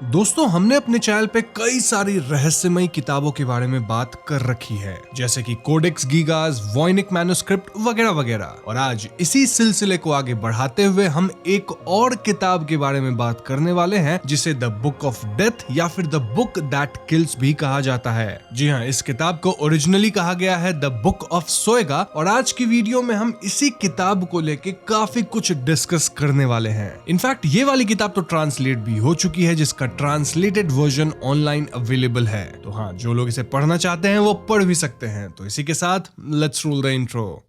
दोस्तों, हमने अपने चैनल पे कई सारी रहस्यमयी किताबों के बारे में बात कर रखी है, जैसे कि कोडेक्स गीगास, वॉयनिक मैन्युस्क्रिप्ट वगैरह वगैरह। और आज इसी सिलसिले को आगे बढ़ाते हुए हम एक और किताब के बारे में बात करने वाले हैं, जिसे द बुक ऑफ डेथ या फिर द बुक दैट किल्स भी कहा जाता है। जी हाँ, इस किताब को ओरिजिनली कहा गया है द बुक ऑफ सोएगा। और आज की वीडियो में हम इसी किताब को लेके काफी कुछ डिस्कस करने वाले हैं। इनफैक्ट ये वाली किताब तो ट्रांसलेट भी हो चुकी है, जिसका ट्रांसलेटेड वर्जन ऑनलाइन अवेलेबल है। तो हाँ, जो लोग इसे पढ़ना चाहते हैं वो पढ़ भी सकते हैं। तो इसी के साथ let's roll the intro.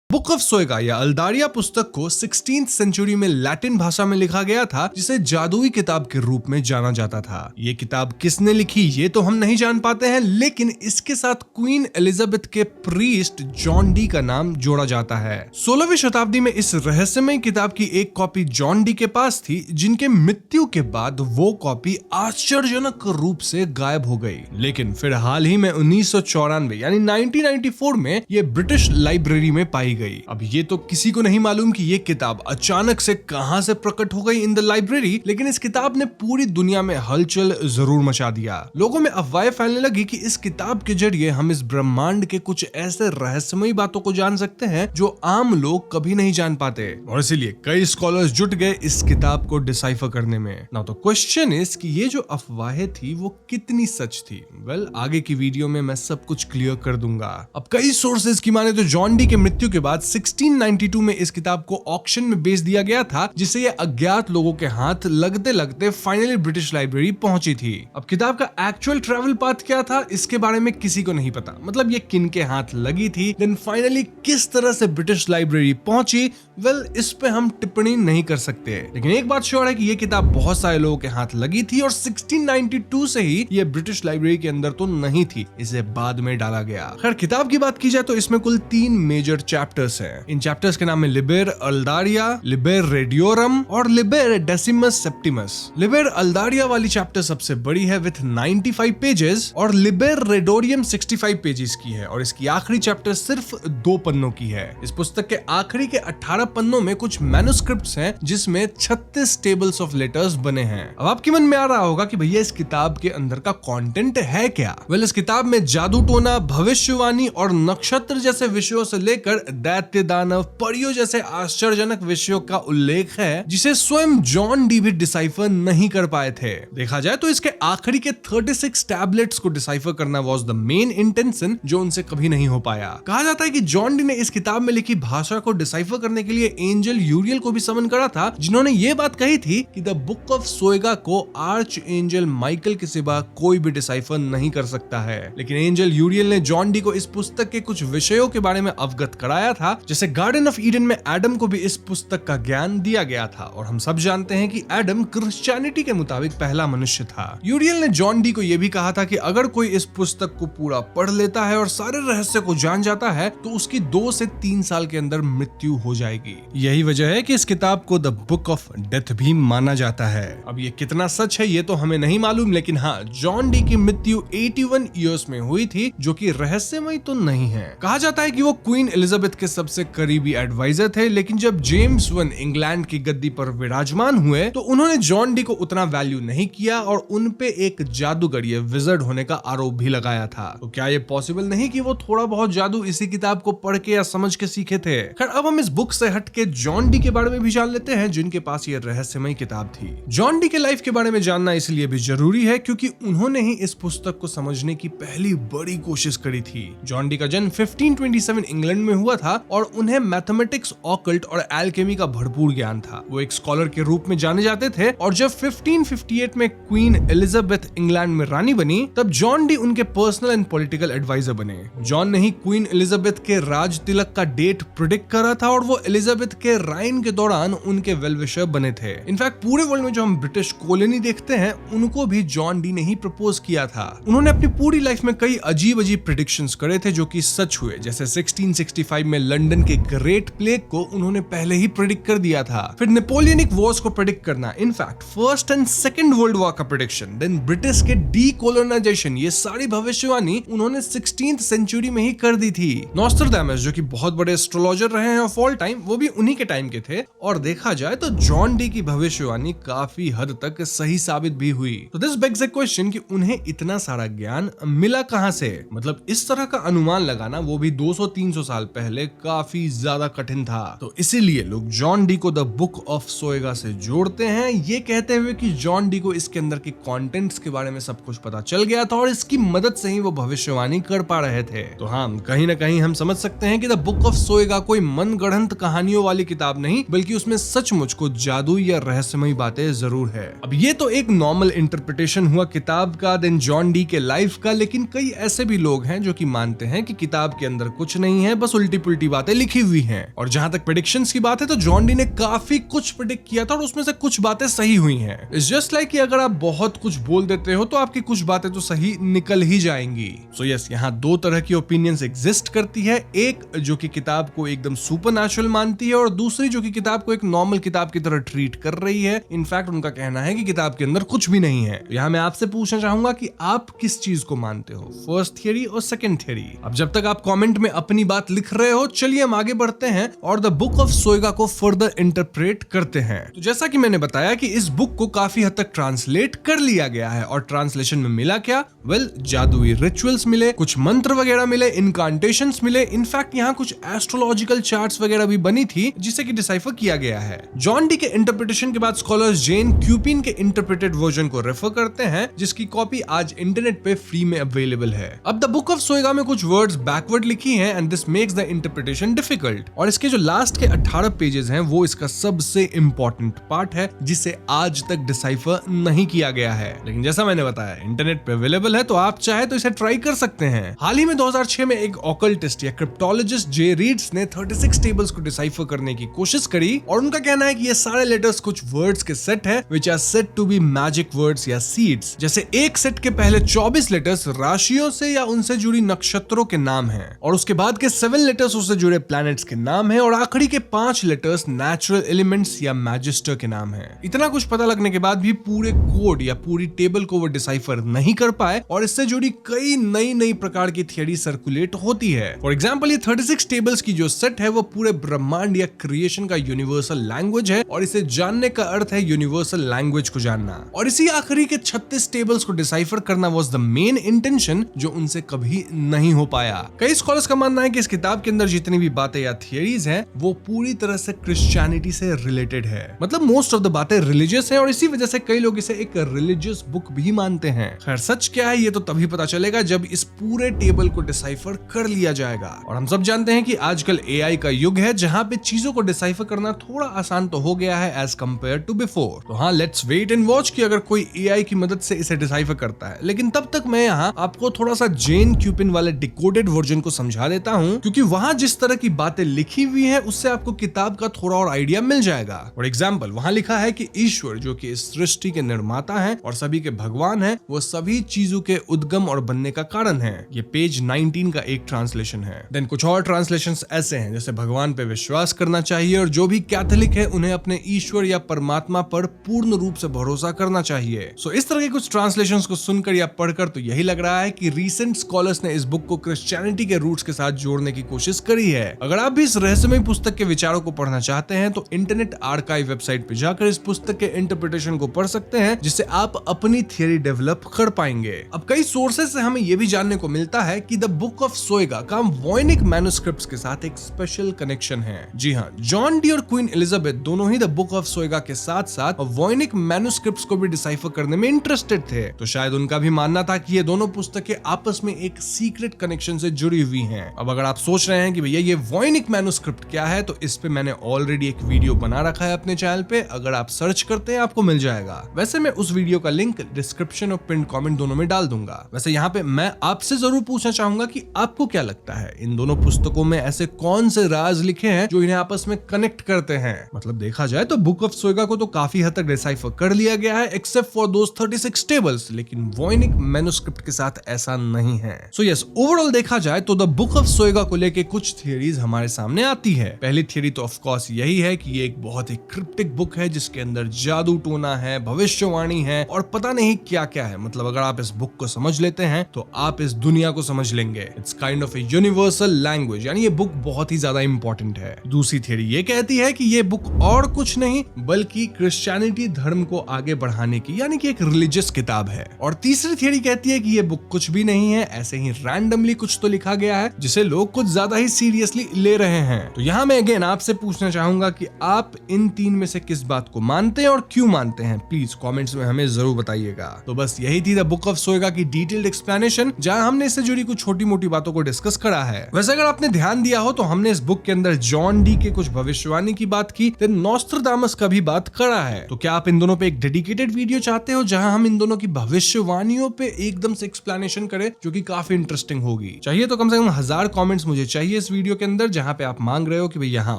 Book of सोएगा या अल्दारिया पुस्तक को 16th सेंचुरी में लैटिन भाषा में लिखा गया था, जिसे जादुई किताब के रूप में जाना जाता था। ये किताब किसने लिखी ये तो हम नहीं जान पाते हैं, लेकिन इसके साथ क्वीन एलिजाबेथ के प्रीस्ट जॉन डी का नाम जोड़ा जाता है। 16वीं शताब्दी में इस रहस्यमय किताब की एक कॉपी जॉन डी के पास थी, जिनके मृत्यु के बाद वो कॉपी आश्चर्यजनक रूप से गायब हो गई। लेकिन फिर हाल ही में 1994 यानी 1994 में ये ब्रिटिश लाइब्रेरी में पाई गई। अब ये तो किसी को नहीं मालूम कि ये किताब अचानक से कहां से प्रकट हो गई इन द लाइब्रेरी, लेकिन इस किताब ने पूरी दुनिया में हलचल जरूर मचा दिया। लोगों में अफवाहें फैलने लगी कि इस किताब के जरिए हम इस ब्रह्मांड के कुछ ऐसे रहस्यमयी बातों को जान सकते हैं जो आम लोग कभी नहीं जान पाते, और इसीलिए कई स्कॉलर्स जुट गए इस किताब को डिसाइफर करने में। नाउ तो क्वेश्चन इज कि ये जो अफवाहें थी वो कितनी सच थी। वेल, आगे की वीडियो में मैं सब कुछ क्लियर कर दूंगा। अब कई सोर्सेज की माने तो जॉन डी के मृत्यु के बाद 1692 में इस किताब को ऑक्शन में बेच दिया गया था, जिससे ये अज्ञात लोगों के हाथ लगते लगते फाइनली ब्रिटिश लाइब्रेरी पहुंची थी। अब किताब का एक्चुअल ट्रैवल पाथ क्या था, इसके बारे में किसी को नहीं पता। मतलब ये किन के हाथ लगी थी, देन फाइनली किस तरह से ब्रिटिश लाइब्रेरी पहुंची, वेल, इस पे हम टिप्पणी नहीं कर सकते। लेकिन एक बात श्योर है कि ये किताब बहुत सारे लोगों के हाथ लगी थी, और 1692 से ही ये ब्रिटिश लाइब्रेरी के अंदर तो नहीं थी, इसे बाद में डाला गया। खैर, किताब की बात की जाए तो इसमें कुल 3 मेजर चैप्टर्स हैं। इन चैप्टर्स के नाम है लिबर अल्दारिया, लिबर रेडियोरम और लिबर डेसिमस सेप्टिमस। लिबर अल्दारिया वाली चैप्टर सबसे बड़ी है विथ 95 पेजेस, और लिबर रेडोरियम 65 पेजेस की है, और इसकी आखिरी चैप्टर सिर्फ 2 पन्नों की है। इस पुस्तक के आखिरी के 18 पन्नों में कुछ मैन्युस्क्रिप्ट्स हैं, जिसमें 36 टेबल्स ऑफ लेटर्स बने हैं। अब आपके मन में आ रहा होगा कि भैया इस किताब के अंदर का कंटेंट है क्या? वेल, इस किताब में जादू टोना, भविष्यवाणी और नक्षत्र जैसे विषयों से लेकर दैत्य, दानव, परियों जैसे आश्चर्यजनक विषयों का उल्लेख है, जिसे स्वयं जॉन डी भी डिसाइफर नहीं कर पाए थे। देखा जाए तो इसके आखिरी के 36 टैबलेट्स को डिसाइफर करना वाज द मेन इंटेंशन, जो उनसे कभी नहीं हो पाया। कहा जाता है कि जॉन डी ने इस किताब में लिखी भाषा को डिसाइफर करने के लिए एंजल यूरियल को भी समन करा था, जिन्होंने ये बात कही थी कि द बुक ऑफ सोएगा को आर्च एंजल माइकल के सिवा कोई भी डिसाइफर नहीं कर सकता है। लेकिन एंजल यूरियल ने जॉन डी को इस पुस्तक के कुछ विषयों के बारे में अवगत कराया था, जैसे गार्डन ऑफ ईडन में एडम को भी इस पुस्तक का ज्ञान दिया गया था, और हम सब जानते हैं कि एडम क्रिश्चियनिटी के मुताबिक पहला मनुष्य था। यूरियल ने जॉन डी को यह भी कहा था कि अगर कोई इस पुस्तक को पूरा पढ़ लेता है और सारे रहस्य को जान जाता है, तो उसकी 2 से 3 साल के अंदर मृत्यु हो जाएगी। यही वजह है कि इस किताब को द बुक ऑफ डेथ भी माना जाता है। अब ये कितना सच है ये तो हमें नहीं मालूम, लेकिन हाँ, जॉन डी की मृत्यु 81 ईयर्स में हुई थी, जो कि रहस्यमय तो नहीं है। कहा जाता है कि वो क्वीन एलिजाबेथ के सबसे करीबी एडवाइजर थे, लेकिन जब जेम्स वन इंग्लैंड की गद्दी पर विराजमान हुए तो उन्होंने जॉन डी को उतना वैल्यू नहीं किया, और उन पे एक जादूगर या विजर्ड होने का आरोप भी लगाया था। तो क्या ये पॉसिबल नहीं कि वो थोड़ा बहुत जादू इसी किताब को पढ़ के या समझ के सीखे थे? खैर, अब हम इस बुक से हट के जॉन डी के बारे में भी जान लेते हैं, जिनके पास ये रहस्यमय किताब थी। जॉन डी के लाइफ के बारे में जानना इसलिए भी जरूरी है क्योंकि उन्होंने ही इस पुस्तक को समझने की पहली बड़ी कोशिश करी थी। जॉन डी का जन्म 1527 इंग्लैंड में हुआ था, और उन्हें मैथमेटिक्स, ऑकल्ट और एल्केमी का भरपूर ज्ञान था। वो एक स्कॉलर के रूप में जाने जाते थे, और जब 1558 में क्वीन एलिजाबेथ इंग्लैंड में रानी बनी, तब जॉन डी उनके पर्सनल एंड पॉलिटिकल एडवाइजर बने। जॉन ने ही क्वीन एलिजाबेथ के राज तिलक का डेट प्रिडिक्ट करा था, और वो एलिजाबेथ के राइन के दौरान उनके वेलविशर बने थे। इनफैक्ट पूरे वर्ल्ड में जो हम ब्रिटिश कॉलोनी देखते हैं, उनको भी जॉन डी ने ही प्रपोज किया था। उन्होंने अपनी पूरी लाइफ में कई अजीब अजीब प्रिडिक्शंस करे थे, जो कि सच हुए। जैसे 1665 में लंदन के ग्रेट प्लेग को उन्होंने पहले ही प्रेडिक्ट कर दिया था। फिर नेपोलियनिक वॉर्स को प्रेडिक्ट करना, in fact first and second world war का प्रेडिक्शन, देन ब्रिटिश के डीकोलोनाइजेशन, ये सारी भविष्यवाणी उन्होंने 16th सेंचुरी में ही कर दी थी। नॉस्ट्राडामस जो कि बहुत बड़े एस्ट्रोलॉजर रहे हैं ऑफ ऑल टाइम, वो भी उन्हीं के टाइम के थे। और देखा जाए तो जॉन डी की भविष्यवाणी काफी हद तक सही साबित भी हुई। तो दिस बेग्स अ क्वेश्चन कि उन्हें इतना सारा ज्ञान मिला कहां से? मतलब इस तरह का अनुमान लगाना, वो भी 200-300 साल पहले, काफी ज्यादा कठिन था। तो इसीलिए लोग जॉन डी को द बुक ऑफ सोएगा से जोड़ते हैं, ये कहते हुए कि जॉन डी को इसके अंदर के कंटेंट्स के बारे में सब कुछ पता चल गया था और इसकी मदद से ही वो भविष्यवाणी कर पा रहे थे। तो हाँ, कहीं ना कहीं हम समझ सकते हैं कि द बुक ऑफ सोएगा कोई मनगढ़ंत कहानियों वाली किताब नहीं, बल्कि उसमें सचमुच को जादू या रहस्यमयी बातें जरूर है। अब ये तो एक नॉर्मल इंटरप्रिटेशन हुआ किताब का, देन जॉन डी के लाइफ का, लेकिन कई ऐसे भी लोग हैं जो कि मानते हैं कि किताब के अंदर कुछ नहीं है, बस उल्टी पुल्टी बातें लिखी हुई हैं। और जहां तक प्रेडिक्शंस की बात है तो जॉन डी ने काफी कुछ प्रेडिक्ट किया था और उसमें से कुछ बातें सही हुई हैं। इट्स जस्ट लाइक कि अगर आप बहुत कुछ बोल देते हो तो आपकी कुछ बातें तो सही निकल ही जाएंगी। सो यस, यहाँ दो तरह की ओपिनियंस एग्जिस्ट करती है, एक जो कि किताब को एकदम सुपरनैचुरल मानती है और दूसरी जो कि किताब को एक नॉर्मल किताब की तरह ट्रीट कर रही है। इनफैक्ट उनका कहना है कि किताब के अंदर कुछ भी नहीं है। यहाँ मैं आपसे पूछना चाहूंगा कि आप किस चीज को मानते हो, फर्स्ट थियरी और सेकंड थियरी? अब जब तक आप कमेंट में अपनी बात लिख रहे हो, चलिए हम आगे बढ़ते हैं और द बुक ऑफ सोएगा को फर्दर इंटरप्रेट करते हैं। तो जैसा कि मैंने बताया कि इस बुक को काफी हद तक ट्रांसलेट कर लिया गया है और ट्रांसलेशन में मिला क्या? वेल, जादुई रिचुअल्स मिले, कुछ मंत्र वगैरह मिले, इनकांटेशंस मिले, इनफैक्ट यहाँ कुछ एस्ट्रोलॉजिकल चार्ट्स वगैरह भी बनी थी जिसे कि डिसाइफर किया गया है। जॉन डी के इंटरप्रिटेशन के बाद स्कॉलर्स जेन क्यूपिन के इंटरप्रेटेड वर्जन को रेफर करते हैं, जिसकी कॉपी आज इंटरनेट पे फ्री में अवेलेबल है। अब द बुक ऑफ सोएगा में कुछ वर्ड्स बैकवर्ड लिखी हैं and this makes the interpretation difficult. और इसके जो लास्ट के 18 पेजेस हैं वो इसका सबसे इंपॉर्टेंट पार्ट है, जिसे आज तक डिसाइफर नहीं किया गया है। लेकिन जैसा मैंने बताया, इंटरनेट पे अवेलेबल है, तो आप चाहे तो इसे ट्राई कर सकते हैं। हाल ही में 2006 में एक ऑकल्टिस्ट या क्रिप्टोलॉजिस्ट जे रीड्स ने 36 टेबल्स को डिसाइफर करने की कोशिश करी और उनका कहना है कि ये सारे लेटर्स कुछ वर्ड्स के सेट है which are said to be magic words या सीड्स। जैसे एक सेट के पहले 24 लेटर्स राशियों से या उनसे जुड़ी नक्षत्रों के नाम हैं और उसके बाद के 7 लेटर्स उससे जुड़े प्लैनेट्स के नाम हैं और आखिरी के 5 लेटर्स नेचुरल एलिमेंट्स या मैजिस्टर के नाम हैं। इतना कुछ पता लगने के बाद भी पूरे कोड या पूरी टेबल को वो डिसाइफर नहीं कर पाए और इससे जुड़ी कई नई प्रकार की थियरी सर्कुलेट होती है। फॉर एग्जांपल, ये 36 टेबल्स की जो सेट है वो पूरे ब्रह्मांड या क्रिएशन का यूनिवर्सल लैंग्वेज है और इसे जानने का अर्थ है यूनिवर्सल लैंग्वेज को जानना। और इसी आखिरी के 36 टेबल्स को डिसाइफर करना वाज द मेन इंटेंशन, जो उनसे कभी नहीं हो पाया। कई स्कॉलर्स का मानना है कि इस किताब के अंदर जितनी भी बातें या थियरीज हैं वो पूरी तरह से क्रिश्चियनिटी से रिलेटेड है। मतलब मोस्ट ऑफ द बातें रिलीजियस हैं और इसी वजह से कई लोग इसे एक रिलीजियस बुक भी मानते हैं। खैर, सच क्या है ये तो तभी पता चलेगा जब इस पूरे टेबल को डिसाइफर कर लिया जाएगा। और हम सब जानते हैं कि आजकल एआई का युग है जहां पे चीजों को डिसाइफर करना थोड़ा आसान तो हो गया है एज कंपेयर टू बिफोर। तो हाँ, लेट्स वेट एंड वॉच कि अगर कोई एआई की मदद से इसे डिसाइफर करता है। लेकिन तब तक मैं यहाँ आपको थोड़ा सा जेन क्यूपिन वाले डिकोडेड वर्जन को समझा देता हूँ, क्योंकि वहां जिस तरह की बातें लिखी हुई है उससे आपको किताब का थोड़ा और आइडिया मिल जाएगा। फॉर एग्जाम्पल, वहां लिखा है कि ईश्वर जो कि इस सृष्टि के निर्माता है और सभी के भगवान है, वो सभी चीजों के उद्गम और बनने का कारण है। ये पेज 19 का एक ट्रांसलेशन है। देन कुछ और ट्रांसलेशंस ऐसे हैं जैसे भगवान पे विश्वास करना चाहिए और जो भी कैथोलिक है उन्हें अपने ईश्वर या परमात्मा पर पूर्ण रूप से भरोसा करना चाहिए। सो इस तरह के कुछ ट्रांसलेशंस को सुनकर या पढ़कर तो यही लग रहा है कि रीसेंट स्कॉलर्स ने इस बुक को क्रिश्चियनिटी के रूट्स के साथ जोड़ने की कोशिश करी है। अगर आप भी इस रहस्यमय पुस्तक के विचारों को पढ़ना चाहते हैं तो इंटरनेट आर्काइव वेबसाइट पे जाकर इस पुस्तक के इंटरप्रिटेशन को पढ़ सकते हैं, जिससे आप अपनी थियरी डेवलप कर पाएंगे। अब कई सोर्सेज से हमें यह भी जानने को मिलता है कि द बुक ऑफ सोएगा का वॉयनिक मैन्युस्क्रिप्ट्स के साथ एक स्पेशल कनेक्शन है। जी हाँ, जॉन डी और क्वीन एलिजाबेथ दोनों ही द बुक ऑफ सोएगा के साथ साथ वॉयनिक मैन्युस्क्रिप्ट्स को भी डिसाइफर करने में इंटरेस्टेड थे। तो शायद उनका भी मानना था कि ये दोनों पुस्तकें आपस में एक सीक्रेट कनेक्शन से जुड़ी हुई हैं। अब अगर आप सोच रहे हैं कि भैया ये वॉयनिक मैन्युस्क्रिप्ट क्या है, तो इस पे मैंने ऑलरेडी एक वीडियो बना रखा है अपने चैनल पे, अगर आप सर्च करते हैं आपको मिल जाएगा। वैसे मैं उस वीडियो का लिंक डिस्क्रिप्शन और पिन कमेंट दोनों में डाल दूंगा। वैसे यहाँ पे मैं आपसे जरूर पूछना चाहूंगा कि आपको क्या लगता है, इन दोनों पुस्तकों में ऐसे कौन से राज लिखे हैं जो इन्हें आपस में कनेक्ट करते हैं? मतलब देखा जाए तो बुक ऑफ सोएगा को तो काफी हद तक डिसाइफर कर लिया गया है एक्सेप्ट फॉर दोस 36 टेबल्स, लेकिन वॉयनिक मैन्युस्क्रिप्ट के साथ ऐसा नहीं है। सो यस, ओवरऑल देखा जाए तो द बुक ऑफ सोएगा को लेके कुछ थियरीज हमारे सामने आती है। पहली थियरी तो ऑफ कोर्स यही है कि ये एक बहुत ही क्रिप्टिक बुक है जिसके अंदर जादू टोना है, भविष्यवाणी है और पता नहीं क्या क्या है। मतलब अगर आप इस बुक को समझ लेते हैं तो आप इस दुनिया को समझ लेंगे। It's kind of a universal language, यानी ये बुक बहुत ही ज्यादा इंपॉर्टेंट है। दूसरी थियरी ये कहती है कि ये बुक और कुछ नहीं बल्कि क्रिश्चियनिटी धर्म को आगे बढ़ाने की, यानी कि एक रिलीजियस किताब है। और तीसरी थियरी कहती है कि ये बुक कुछ भी नहीं है, ऐसे ही रैंडमली कुछ तो लिखा गया है जिसे लोग कुछ ज्यादा ही सीरियसली ले रहे हैं। तो यहाँ मैं अगेन आपसे पूछना चाहूंगा कि आप इन तीन में से किस बात को मानते हैं और क्यों मानते हैं। प्लीज कमेंट्स में हमें जरूर बताइएगा। तो बस यही थी द बुक ऑफ सोएगा की डिटेल्ड एक्सप्लेनेशन, जहां हमने इससे जुड़ी कुछ छोटी मोटी बातों को डिस्कस करा है। वैसे अगर आपने ध्यान दिया हो तो हमने इस बुक के अंदर जॉन डी के कुछ भविष्यवाणी की बात की, देन नॉस्ट्राडामस का भी बात करा है। तो क्या आप इन दोनों पे एक डेडिकेटेड वीडियो चाहते हो जहां हम इन दोनों की भविष्यवाणियों पे एकदम से एक्सप्लेनेशन करें, जो कि काफी इंटरेस्टिंग होगी? चाहिए तो कम से कम 1000 कमेंट्स मुझे चाहिए इस वीडियो के अंदर, जहां पे आप मांग रहे हो कि भाई यहाँ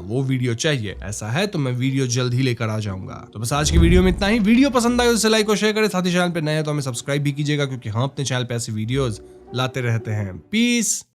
वो वीडियो चाहिए। ऐसा है तो मैं वीडियो जल्द ही लेकर आ जाऊंगा। तो बस आज की वीडियो में इतना ही। वीडियो पसंद आए तो लाइक और शेयर करें, साथ ही चैनल पे नए हैं तो हमें सब्सक्राइब भी कीजिएगा, क्योंकि हम अपने चैनल पे ऐसी वीडियोस लाते रहते हैं। पीस।